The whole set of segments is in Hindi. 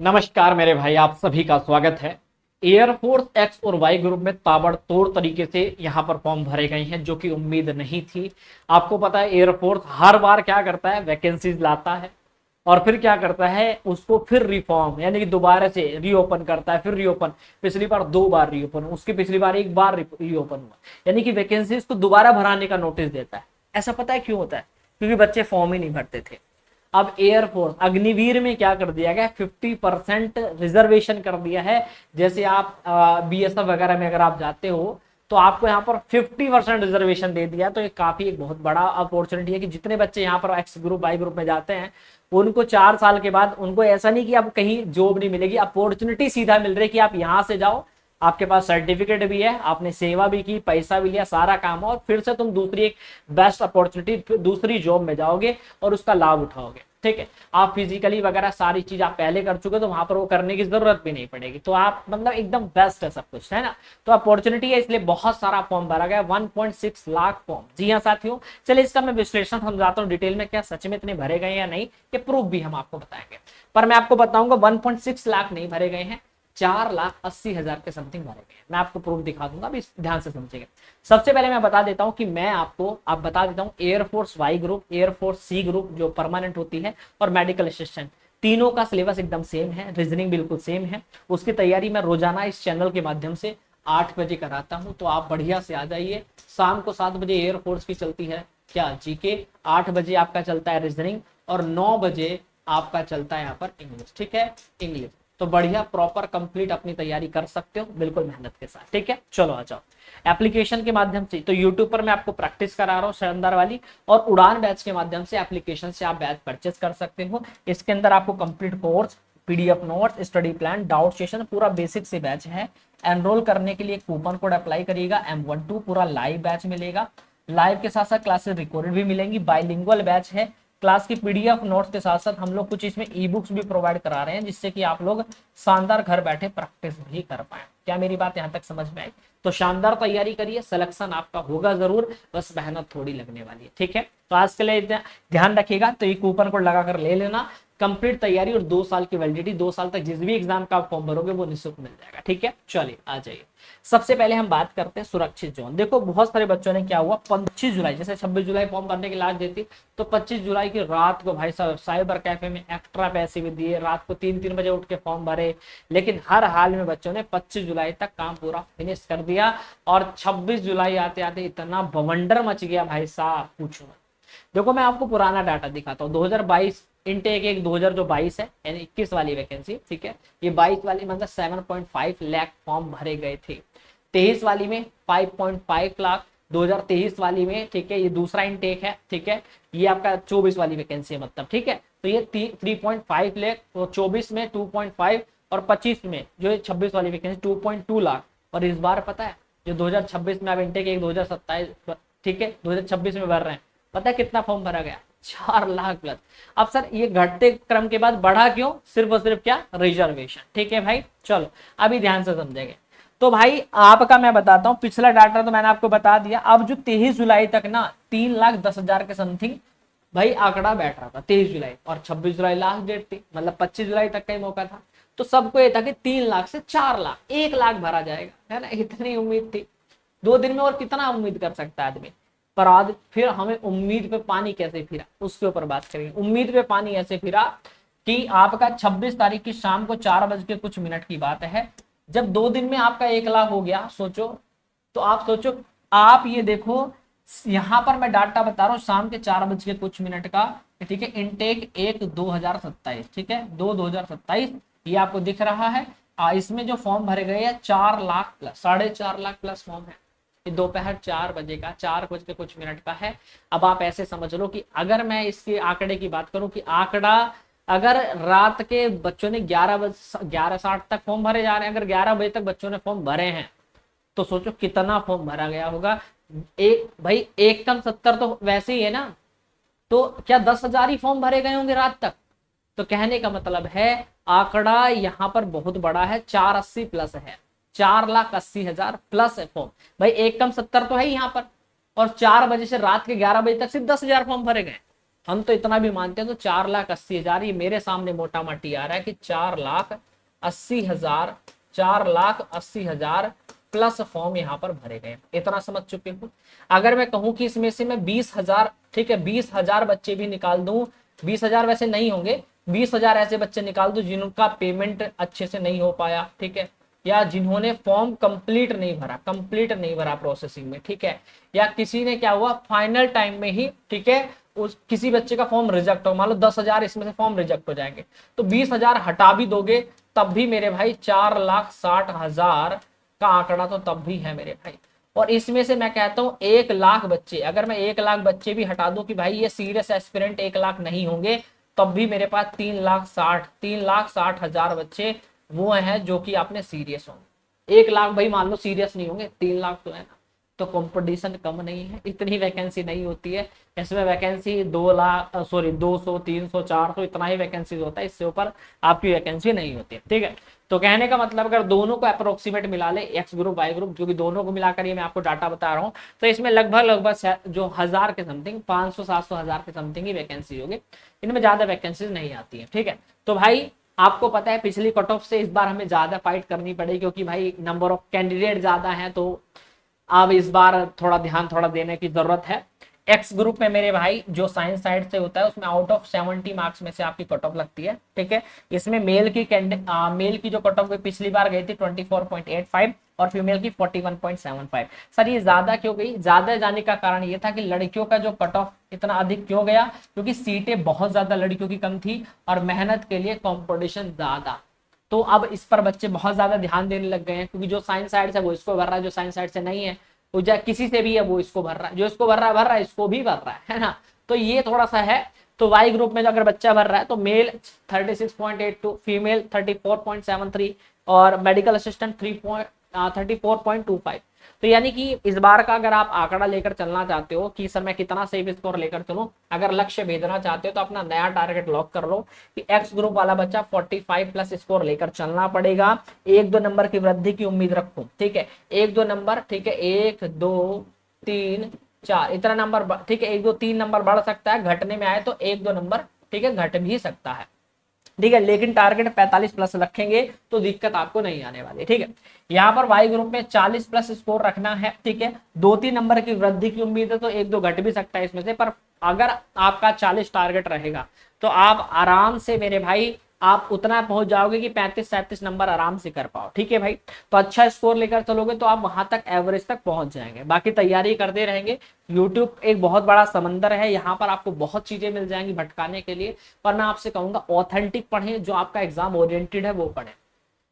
नमस्कार मेरे भाई, आप सभी का स्वागत है। एयरफोर्स एक्स और वाई ग्रुप में ताबड़तोड़ तरीके से यहाँ पर फॉर्म भरे गए हैं, जो कि उम्मीद नहीं थी। आपको पता है एयरफोर्स हर बार क्या करता है, वैकेंसीज लाता है और फिर क्या करता है, उसको फिर रिफॉर्म यानी कि दोबारा से रीओपन करता है, फिर रीओपन। पिछली बार 2 बार रीओपन, उसकी पिछली बार 1 बार रीओपन हुआ, यानी कि वैकेंसीज को दोबारा भराने का नोटिस देता है। ऐसा पता है क्यों होता है? क्योंकि बच्चे फॉर्म ही नहीं भरते थे। अब एयरफोर्स अग्निवीर में क्या कर दिया गया, 50% रिजर्वेशन कर दिया है। जैसे आप बीएसएफ वगैरह में अगर आप जाते हो तो आपको यहाँ पर 50% रिजर्वेशन दे दिया। तो ये काफी एक बहुत बड़ा अपॉर्चुनिटी है कि जितने बच्चे यहाँ पर एक्स ग्रुप वाई ग्रुप में जाते हैं, उनको 4 साल के बाद उनको ऐसा नहीं कि अब कहीं जॉब नहीं मिलेगी, अपॉर्चुनिटी सीधा मिल रही है कि आप यहाँ से जाओ, आपके पास सर्टिफिकेट भी है, आपने सेवा भी की, पैसा भी लिया, सारा काम हो, और फिर से तुम दूसरी एक बेस्ट अपॉर्चुनिटी दूसरी जॉब में जाओगे और उसका लाभ उठाओगे। ठीक है, आप फिजिकली वगैरह सारी चीज आप पहले कर चुके, तो वहां पर वो करने की जरूरत भी नहीं पड़ेगी। तो आप मतलब एकदम बेस्ट है सब कुछ, है ना। तो अपॉर्चुनिटी है, इसलिए बहुत सारा फॉर्म भरा गया, 1.6 लाख फॉर्म। जी हाँ साथियों, चलिए इसका मैं विश्लेषण समझाता हूँ डिटेल में, क्या सच में इतने भरे गए या नहीं, ये प्रूफ भी हम आपको बताएंगे। पर मैं आपको बताऊंगा 1.6 लाख नहीं भरे गए हैं, 4,80,000 के समथिंग भरे गए। मैं आपको प्रूफ दिखा दूंगा, अभी ध्यान से समझिएगा। सबसे पहले मैं बता देता हूं कि मैं आपको आप बता देता हूं air force Y group, air force C group जो परमानेंट होती है, और मेडिकल असिस्टेंट, तीनों का सिलेबस एकदम सेम है, रीजनिंग बिल्कुल सेम है। उसकी तैयारी मैं रोजाना इस चैनल के माध्यम से 8 बजे कराता हूं, तो आप बढ़िया से आ जाइए। शाम को 7 बजे एयरफोर्स की चलती है क्या, जीके। 8 बजे आपका चलता है रीजनिंग, और 9 बजे आपका चलता है यहाँ पर इंग्लिश। ठीक है, इंग्लिश। तो बढ़िया प्रॉपर कंप्लीट अपनी तैयारी कर सकते हो बिल्कुल मेहनत के साथ। ठीक है, चलो आ जाओ एप्लीकेशन के माध्यम से। तो यूट्यूब पर मैं आपको प्रैक्टिस करा रहा हूँ शानदार वाली, और उड़ान बैच के माध्यम से एप्लीकेशन से आप बैच परचेस कर सकते हो। इसके अंदर आपको complete course, PDF notes, study plan, doubt session, पूरा बेसिक से बैच है। एनरोल करने के लिए कूपन कोड अप्लाई करिएगा M12, पूरा लाइव बैच मिलेगा। लाइव के साथ साथ क्लासेस रिकॉर्डेड भी मिलेंगी, बाइलिंगुअल बैच है। क्लास की पीडीएफ नोट्स के साथ साथ हम लोग कुछ इसमें ई बुक्स भी प्रोवाइड करा रहे हैं, जिससे कि आप लोग शानदार घर बैठे प्रैक्टिस भी कर पाए। क्या मेरी बात यहाँ तक समझ में आई? तो शानदार तैयारी करिए, सिलेक्शन आपका होगा जरूर, बस मेहनत थोड़ी लगने वाली है। ठीक है, तो आज के लिए ध्यान रखिएगा। तो ये कूपन कोड लगाकर ले लेना, कंप्लीट तैयारी और 2 साल की वैलिडिटी, 2 साल तक जिस भी एग्जाम का आप फॉर्म भरोगे वो निःशुल्क मिल जाएगा। ठीक है, चलिए आ जाइए। सबसे पहले हम बात करते हैं सुरक्षित जोन। देखो बहुत सारे बच्चों ने क्या हुआ, 25 जुलाई, जैसे 26 जुलाई फॉर्म भरने की लास्ट देती, तो 25 जुलाई की रात को भाई साहब साइबर कैफे में एक्स्ट्रा पैसे भी दिए, रात को 3-3 बजे उठ के फॉर्म भरे। लेकिन हर हाल में बच्चों ने 25 जुलाई तक काम पूरा फिनिश कर दिया, और 26 जुलाई आते आते इतना बवंडर मच गया भाई साहब, पूछो मत। देखो मैं आपको पुराना डाटा दिखाता हूँ, 2022 इनटेक एक 2000 जो 22 है, यानी 21 वाली वैकेंसी। ठीक है, ये 22 वाली मतलब 7.5 लाख फॉर्म भरे गए थे। 23 वाली में 5.5 लाख, 2023 वाली में, ठीक है, ये दूसरा इनटेक है। ठीक है, ये आपका 24 वाली वैकेंसी है मतलब। ठीक है, तो ये 3.5 लाख, तो 24 में 2.5, और 25 में जो 26 वाली वैकेंसी 2.2 लाख। और इस बार पता है जो 2026 में आप इनटेक एक 2027, ठीक है, 2026 में भर रहे हैं, पता है कितना फॉर्म भरा गया? 4 लाख प्लस। अब सर ये घटते क्रम के बाद बढ़ा क्यों? सिर्फ और सिर्फ क्या, रिजर्वेशन। ठीक है भाई, चलो अभी ध्यान से समझेंगे। तो भाई आपका मैं बताता हूं, पिछला डाटा तो मैंने आपको बता दिया। अब जो 23 जुलाई तक ना 3,10,000 के समथिंग भाई आंकड़ा बैठ रहा था 23 जुलाई, और 26 जुलाई लास्ट डेट थी, मतलब 25 जुलाई तक का ही मौका था। तो सबको ये था कि 3 लाख से 4 लाख, 1 लाख भरा जाएगा, है ना, इतनी उम्मीद थी। 2 दिन में और कितना उम्मीद कर सकता है आदमी। पर आज फिर हमें उम्मीद पे पानी कैसे फिरा, उसके ऊपर बात करेंगे। उम्मीद पे पानी ऐसे फिरा कि आपका 26 तारीख की शाम को 4 बज के कुछ मिनट की बात है, जब 2 दिन में आपका 1 लाख हो गया। सोचो, तो आप सोचो, आप ये देखो, यहां पर मैं डाटा बता रहा हूँ शाम के 4 बज के कुछ मिनट का। ठीक है, इनटेक 1/2027, ठीक है, 2/2027, ये आपको दिख रहा है। इसमें जो फॉर्म भरे गए हैं 4 lakh plus, 4.5 lakh plus form है। ये दोपहर 4 बजे का, 4 बज के कुछ मिनट का है। अब आप ऐसे समझ लो कि अगर मैं इसके आंकड़े की बात करूं कि आंकड़ा, अगर रात के बच्चों ने 11:60 तक फॉर्म भरे जा रहे हैं, अगर 11 बजे तक बच्चों ने फॉर्म भरे हैं, तो सोचो कितना फॉर्म भरा गया होगा। एक भाई एक कम 70 तो वैसे ही है ना, तो क्या 10,000 ही फॉर्म भरे गए होंगे रात तक? तो कहने का मतलब है आंकड़ा यहाँ पर बहुत बड़ा है, 480 प्लस है, 4,80,000 प्लस है फॉर्म। भाई एक कम 70 तो है ही यहाँ पर, और 4 बजे से रात के 11 बजे तक सिर्फ 10,000 फॉर्म भरे गए। हम तो इतना भी मानते हैं, तो 4,80,000 ये मेरे सामने मोटा माटी आ रहा है कि 4,80,000, 4,80,000 प्लस फॉर्म यहाँ पर भरे गए, इतना समझ चुके हो। अगर मैं कहूं कि इसमें से मैं 20,000, ठीक है, 20,000 बच्चे भी निकाल दूं, 20,000 वैसे नहीं होंगे, 20,000 ऐसे बच्चे निकाल दूं जिनका पेमेंट अच्छे से नहीं हो पाया, ठीक है, या जिन्होंने फॉर्म कंप्लीट नहीं भरा प्रोसेसिंग में, ठीक है, या किसी ने क्या हुआ फाइनल टाइम में ही, ठीक है, उस किसी बच्चे का फॉर्म रिजेक्ट हो, मान लो 10,000 इसमें से फॉर्म रिजेक्ट हो जाएंगे, तो 20,000 हटा भी दोगे तब भी मेरे भाई 4,60,000 का आंकड़ा तो तब भी है मेरे भाई। और इसमें से मैं कहता हूं 1,00,000 बच्चे, अगर मैं 1,00,000 बच्चे भी हटा दूं कि भाई ये सीरियस एस्पिरेंट 1,00,000 नहीं होंगे, तब भी मेरे पास 3,60,000 बच्चे वो हैं जो कि आपने सीरियस होंगे। 1,00,000 भाई मान लो सीरियस नहीं होंगे, 3,00,000 तो है ना, तो कंपटीशन कम नहीं है, इतनी वैकेंसी नहीं होती है। इसमें वैकेंसी 200, 300, 400 इतना ही वैकेंसी होता है, इससे ऊपर आपकी वैकेंसी नहीं होती है, ठीक है। तो कहने का मतलब अगर दोनों को अप्रोक्सीमेट मिला ले, एक्स ग्रुप वाई ग्रुप, जो कि दोनों को मिलाकर ये मैं आपको डाटा बता रहा हूँ, तो इसमें लगभग जो 1,000 के समथिंग, 500, 700, 1,000 के समथिंग ही वैकेंसी होगी, इनमें ज्यादा वैकेंसीज नहीं आती है, ठीक है। तो भाई आपको पता है पिछली कट ऑफ से इस बार हमें ज्यादा फाइट करनी पड़ेगी, क्योंकि भाई नंबर ऑफ कैंडिडेट ज्यादा है, तो अब इस बार थोड़ा ध्यान थोड़ा देने की जरूरत है। एक्स ग्रुप में मेरे भाई जो साइंस साइड से होता है उसमें आउट ऑफ 70 मार्क्स में से आपकी कट ऑफ लगती है, ठीक है। इसमें मेल की जो कट ऑफ पिछली बार गई थी 24.85 और फीमेल की 41.75। सर ये ज्यादा क्यों गई? ज्यादा जाने का कारण ये था कि लड़कियों का जो कट ऑफ इतना अधिक क्यों गया, क्योंकि सीटें बहुत ज्यादा लड़कियों की कम थी और मेहनत के लिए कॉम्पिटिशन ज्यादा, तो अब इस पर बच्चे बहुत ज्यादा ध्यान देने लग गए हैं, क्योंकि जो साइंस साइड से वो इसको भर रहा है, जो साइंस साइड से नहीं है वो किसी से भी है वो इसको भर रहा है, जो इसको भर रहा है इसको भी भर रहा है ना। तो ये थोड़ा सा है। तो वाई ग्रुप में जो अगर बच्चा भर रहा है तो मेल 36.82, फीमेल 34.73 और मेडिकल असिस्टेंट 34.25। तो यानी कि इस बार का अगर आप आंकड़ा लेकर चलना चाहते हो कि सर मैं कितना सेफ स्कोर लेकर चलूं, अगर लक्ष्य भेदना चाहते हो तो अपना नया टारगेट लॉक कर लो कि एक्स ग्रुप वाला बच्चा 45 प्लस स्कोर लेकर चलना पड़ेगा। 1-2 नंबर की वृद्धि की उम्मीद रखो, ठीक है, 1-2 नंबर, ठीक है, 1, 2, 3, 4 इतना नंबर, ठीक है, 1, 2, 3 नंबर बढ़ सकता है, घटने में आए तो 1-2 नंबर, ठीक है, घट भी सकता है, ठीक है, लेकिन टारगेट 45 प्लस रखेंगे तो दिक्कत आपको नहीं आने वाली, ठीक है। यहाँ पर वाई ग्रुप में 40 प्लस स्कोर रखना है, ठीक है, 2-3 नंबर की वृद्धि की उम्मीद है तो 1-2 घट भी सकता है इसमें से, पर अगर आपका 40 टारगेट रहेगा तो आप आराम से मेरे भाई आप उतना पहुंच जाओगे कि 35-37 नंबर आराम से कर पाओ, ठीक है भाई। तो अच्छा स्कोर लेकर चलोगे तो आप वहां तक एवरेज तक पहुंच जाएंगे, बाकी तैयारी करते रहेंगे। यूट्यूब एक बहुत बड़ा समंदर है, यहाँ पर आपको बहुत चीजें मिल जाएंगी भटकाने के लिए, पर मैं आपसे कहूंगा ऑथेंटिक पढ़ें, जो आपका एग्जाम ओरिएंटेड है वो पढ़ें।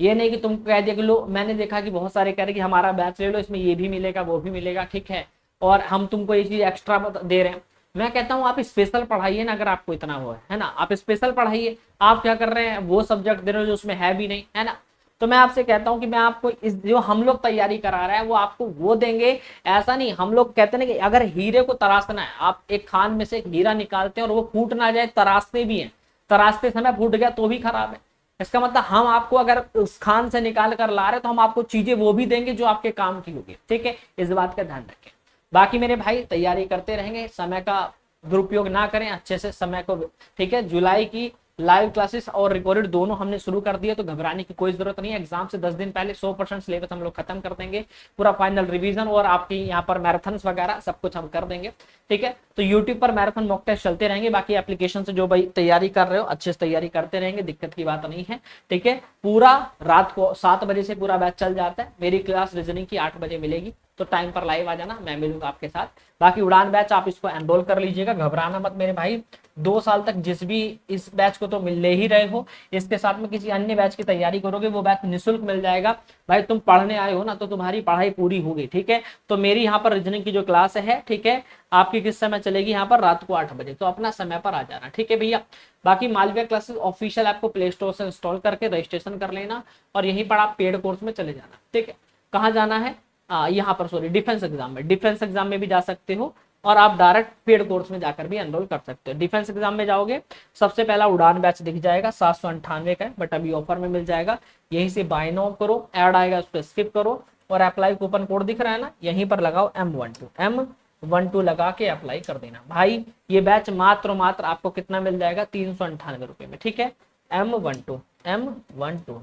ये नहीं कि तुम कह दिया कि लो, मैंने देखा कि बहुत सारे कह रहे कि हमारा बैच ले लो, इसमें ये भी मिलेगा वो भी मिलेगा, ठीक है, और हम तुमको ये चीज एक्स्ट्रा दे रहे हैं। मैं कहता हूँ आप स्पेशल पढ़ाइए ना, अगर आपको इतना हो है ना, आप स्पेशल पढ़ाइए। आप क्या कर रहे हैं, वो सब्जेक्ट दे रहे हो जो उसमें है भी नहीं, है ना। तो मैं आपसे कहता हूँ कि मैं आपको इस जो हम लोग तैयारी करा रहे हैं वो आपको वो देंगे। ऐसा नहीं, हम लोग कहते हैं कि अगर हीरे को तराशना है, आप एक खान में से एक हीरा निकालते हैं और वो फूट ना जाए, तराशते भी हैं, तराशते समय फूट गया तो भी खराब है। इसका मतलब हम आपको अगर उस खान से निकाल कर ला रहे तो हम आपको चीजें वो भी देंगे जो आपके काम की होगी, ठीक है, इस बात का ध्यान रखें। बाकी मेरे भाई तैयारी करते रहेंगे, समय का दुरुपयोग ना करें, अच्छे से समय को, ठीक है। जुलाई की लाइव क्लासेस और रिकॉर्डेड दोनों हमने शुरू कर दिए, तो घबराने की कोई जरूरत नहीं है। एग्जाम से 10 दिन पहले 100% सिलेबस हम लोग खत्म कर देंगे, पूरा फाइनल रिवीजन और आपकी यहाँ पर मैराथन्स वगैरह सब कुछ हम कर देंगे, ठीक है। तो यूट्यूब पर मैराथन मॉक टेस्ट चलते रहेंगे, बाकी एप्लीकेशन से जो भाई तैयारी कर रहे हो अच्छे से तैयारी करते रहेंगे, दिक्कत की बात नहीं है, ठीक है। पूरा रात को 7 बजे से पूरा बैच चल जाता है, मेरी क्लास रीजनिंग की 8 बजे मिलेगी, तो टाइम पर लाइव आ जाना, मैं मिलूंगा आपके साथ। बाकी उड़ान बैच आप इसको एनरोल कर लीजिएगा, घबराना मत मेरे भाई। 2 साल तक जिस भी इस बैच को तो मिल ले ही रहे हो, इसके साथ में किसी अन्य बैच की तैयारी करोगे वो बैच निःशुल्क मिल जाएगा। भाई तुम पढ़ने आए हो ना, तो तुम्हारी पढ़ाई पूरी होगी, ठीक है। तो मेरी यहाँ पर रीजनिंग की जो क्लास है, ठीक है, आपकी किस समय चलेगी, यहाँ पर रात को 8 बजे, तो अपना समय पर आ जाना, ठीक है भैया। बाकी मालविया क्लासेस ऑफिशियल आपको प्ले स्टोर से इंस्टॉल करके रजिस्ट्रेशन कर लेना और यहीं पर आप पेड कोर्स में चले जाना, ठीक है। कहाँ जाना है, यहाँ पर सॉरी डिफेंस एग्जाम में भी जा सकते हो और आप डायरेक्ट पेड कोर्स में जाकर भी एनरोल कर सकते हो। डिफेंस एग्जाम में जाओगे, सबसे पहला उड़ान बैच दिख जाएगा, 798 का है, बट अभी ऑफर में मिल जाएगा, यहीं से बाय नाउ करो, ऐड आएगा उस पर स्किप करो और अप्लाई कूपन कोड दिख रहा है ना, यहीं पर लगाओ M12 M12 लगा के अप्लाई कर देना भाई। ये बैच मात्र आपको कितना मिल जाएगा, 398 रुपए में, ठीक है। M12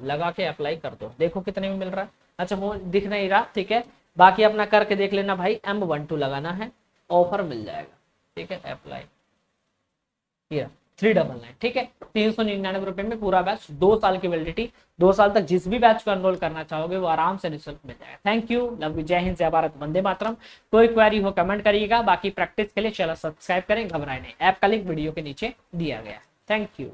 लगा के अप्लाई कर दो, देखो कितने में मिल रहा है। अच्छा वो दिख नहीं रहा, ठीक है, बाकी अपना करके देख लेना भाई। M12 लगाना है, ऑफर मिल जाएगा, ठीक है। अप्लाई 399, ठीक है। 399 रुपए में पूरा बैच, 2 साल की वैलिडिटी, 2 साल तक जिस भी बैच को एनरोल करना चाहोगे वो आराम से निःशुल्क मिल जाएगा। थैंक यू, लव यू, जय हिंद, जय भारत, वंदे मातरम। कोई क्वेरी हो कमेंट करिएगा, बाकी प्रैक्टिस के लिए चैनल सब्सक्राइब करें, घबराए नहीं। ऐप का लिंक वीडियो के नीचे दिया गया। Thank you.